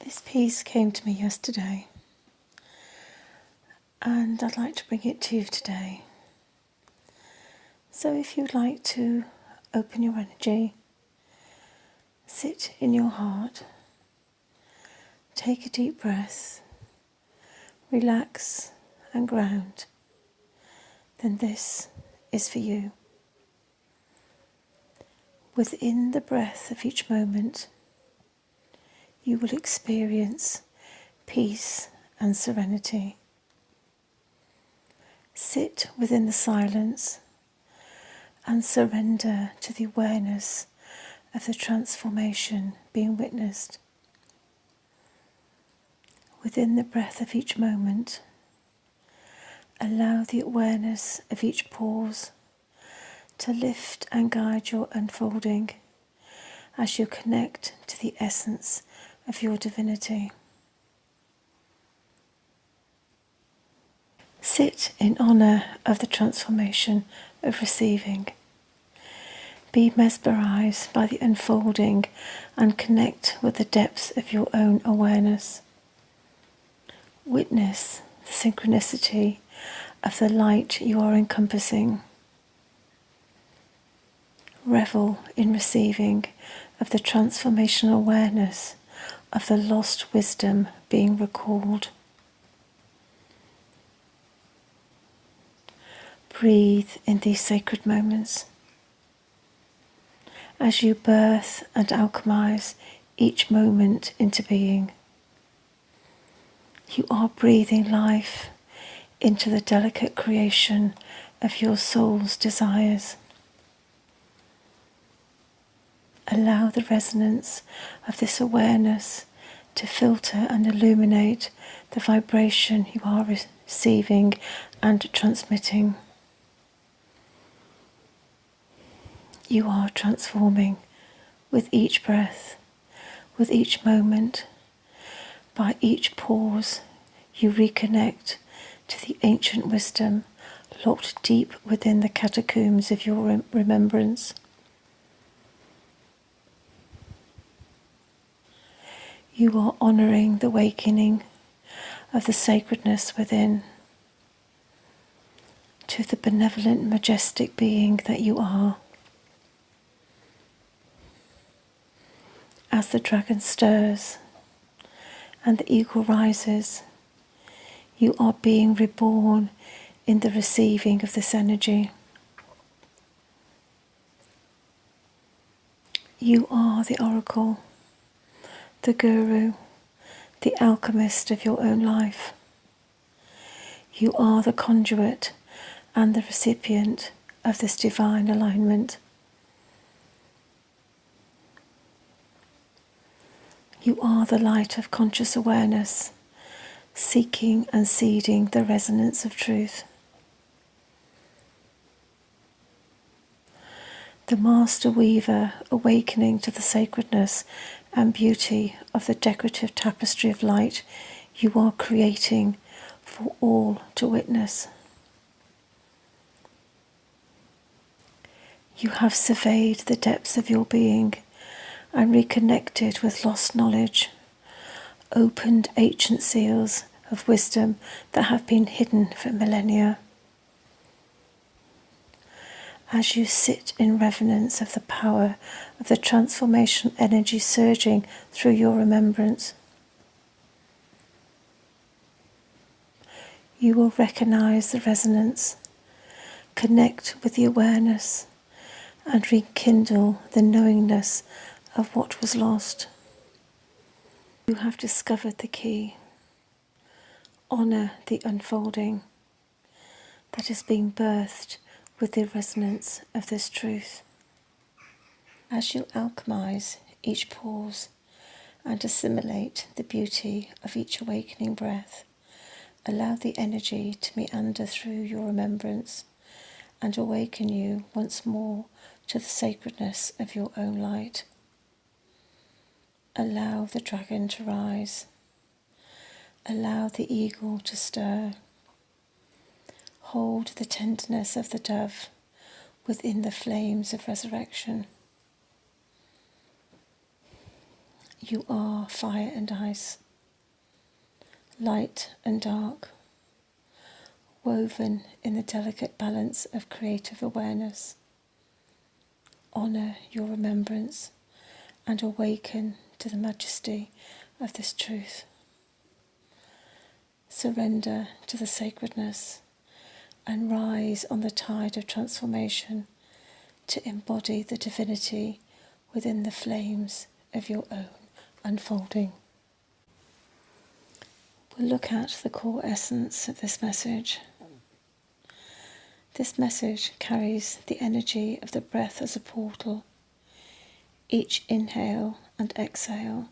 This piece came to me yesterday, and I'd like to bring it to you today. So if you'd like to open your energy, sit in your heart, take a deep breath, relax and ground, then this is for you. Within the breath of each moment, you will experience peace and serenity. Sit within the silence and surrender to the awareness of the transformation being witnessed. Within the breath of each moment, allow the awareness of each pause to lift and guide your unfolding as you connect to the essence of your divinity. Sit in honour of the transformation of receiving. Be mesmerised by the unfolding and connect with the depths of your own awareness. Witness the synchronicity of the light you are encompassing. Revel in receiving of the transformational awareness of the lost wisdom being recalled. Breathe in these sacred moments as you birth and alchemize each moment into being. You are breathing life into the delicate creation of your soul's desires. Allow the resonance of this awareness to filter and illuminate the vibration you are receiving and transmitting. You are transforming with each breath, with each moment. By each pause, you reconnect to the ancient wisdom locked deep within the catacombs of your remembrance. You are honouring the awakening of the sacredness within, to the benevolent, majestic being that you are. As the dragon stirs and the eagle rises, you are being reborn in the receiving of this energy. You are the oracle, the guru, the alchemist of your own life. You are the conduit and the recipient of this divine alignment. You are the light of conscious awareness, seeking and seeding the resonance of truth. The master weaver awakening to the sacredness and beauty of the decorative tapestry of light you are creating for all to witness. You have surveyed the depths of your being and reconnected with lost knowledge, opened ancient seals of wisdom that have been hidden for millennia. As you sit in reverence of the power of the transformation energy surging through your remembrance, you will recognize the resonance, connect with the awareness, and rekindle the knowingness of what was lost. You have discovered the key. Honour the unfolding that is being birthed with the resonance of this truth. As you alchemize each pause and assimilate the beauty of each awakening breath, allow the energy to meander through your remembrance and awaken you once more to the sacredness of your own light. Allow the dragon to rise. Allow the eagle to stir. Hold the tenderness of the dove within the flames of resurrection. you are fire and ice, light and dark, woven in the delicate balance of creative awareness. Honour your remembrance and awaken to the majesty of this truth. Surrender to the sacredness and rise on the tide of transformation to embody the divinity within the flames of your own unfolding. We'll look at the core essence of this message. This message carries the energy of the breath as a portal. Each inhale and exhale,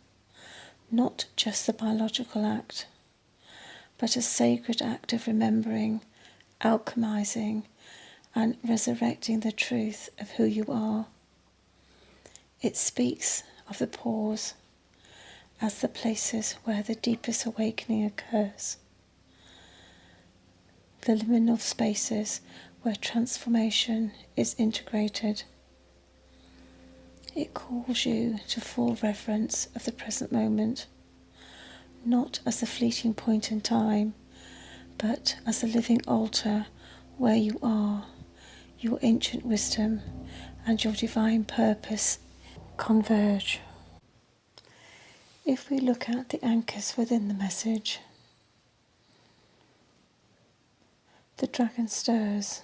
not just the biological act, but a sacred act of remembering, alchemizing, and resurrecting the truth of who you are. It speaks of the pause as the places where the deepest awakening occurs, the liminal spaces where transformation is integrated. It calls you to full reverence of the present moment, not as a fleeting point in time, but as a living altar where you are, your ancient wisdom and your divine purpose converge. If we look at the anchors within the message, the dragon stirs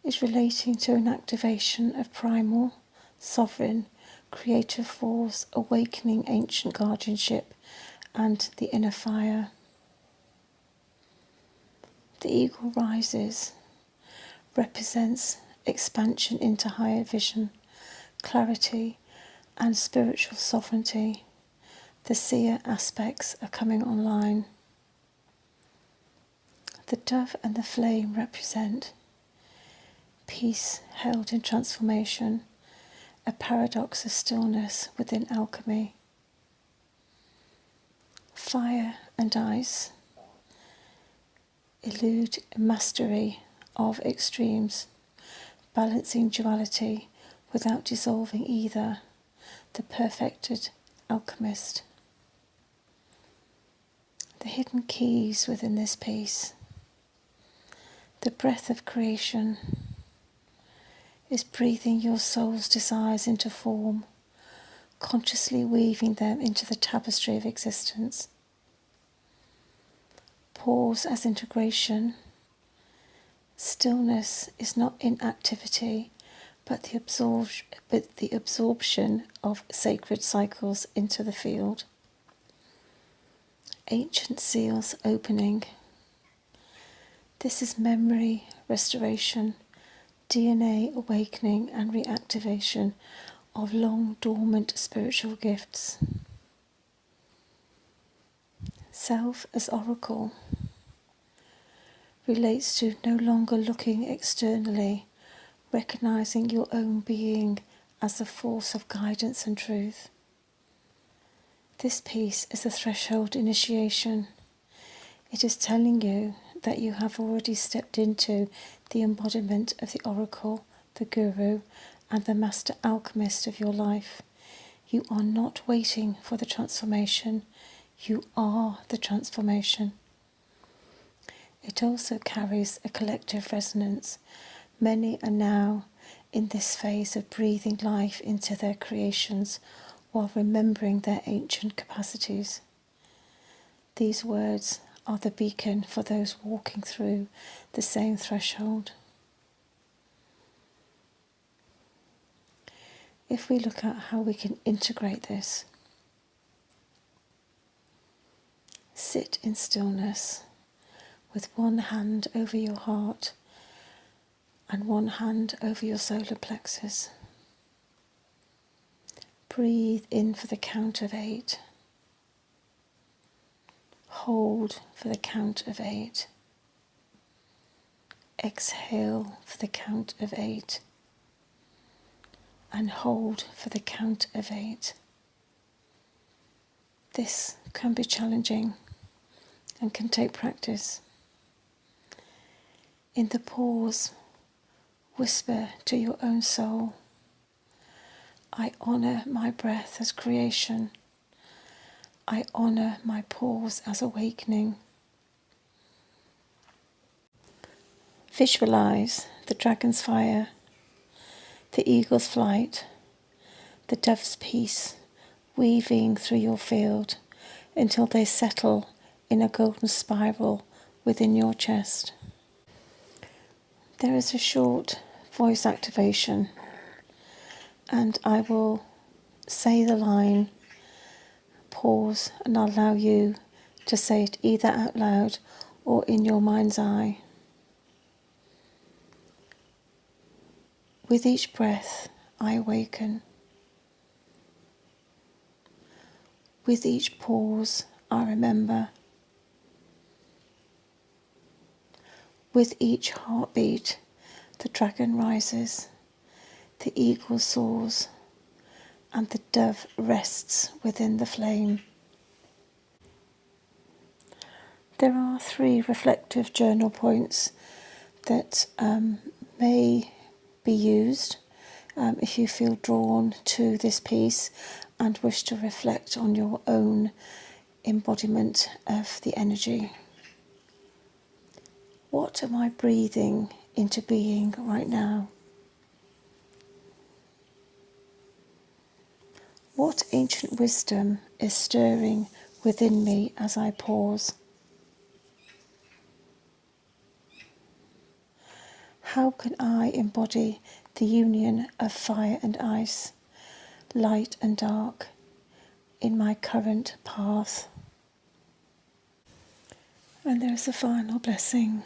is relating to an activation of primal, sovereign, creative force, awakening ancient guardianship and the inner fire. The eagle rises, represents expansion into higher vision, clarity and spiritual sovereignty. The seer aspects are coming online. The dove and the flame represent peace held in transformation, a paradox of stillness within alchemy. Fire and ice elude mastery of extremes, balancing duality without dissolving either, the perfected alchemist. The hidden keys within this piece. The breath of creation is breathing your soul's desires into form, consciously weaving them into the tapestry of existence. Pause as integration. Stillness is not inactivity, but the absorption of sacred cycles into the field. Ancient seals opening. This is memory restoration, DNA awakening and reactivation of long dormant spiritual gifts. Self as oracle relates to no longer looking externally, recognizing your own being as a force of guidance and truth. This piece is a threshold initiation. It is telling you that you have already stepped into the embodiment of the oracle, the guru, and the master alchemist of your life. You are not waiting for the transformation. You are the transformation. It also carries a collective resonance. Many are now in this phase of breathing life into their creations while remembering their ancient capacities. These words are the beacon for those walking through the same threshold. If we look at how we can integrate this, sit in stillness with one hand over your heart and one hand over your solar plexus. Breathe in for the count of 8. Hold for the count of 8. Exhale for the count of 8. And hold for the count of 8. This can be challenging and can take practice. In the pause, whisper to your own soul, I honour my breath as creation. I honour my pause as awakening. Visualise the dragon's fire, the eagle's flight, the dove's peace weaving through your field until they settle in a golden spiral within your chest. There is a short voice activation, and I will say the line, pause, and I'll allow you to say it either out loud or in your mind's eye. With each breath, I awaken. With each pause, I remember. With each heartbeat, the dragon rises, the eagle soars, and the dove rests within the flame. There are 3 reflective journal points that may be used if you feel drawn to this piece and wish to reflect on your own embodiment of the energy. What am I breathing into being right now? What ancient wisdom is stirring within me as I pause? How can I embody the union of fire and ice, light and dark, in my current path? And there is a final blessing.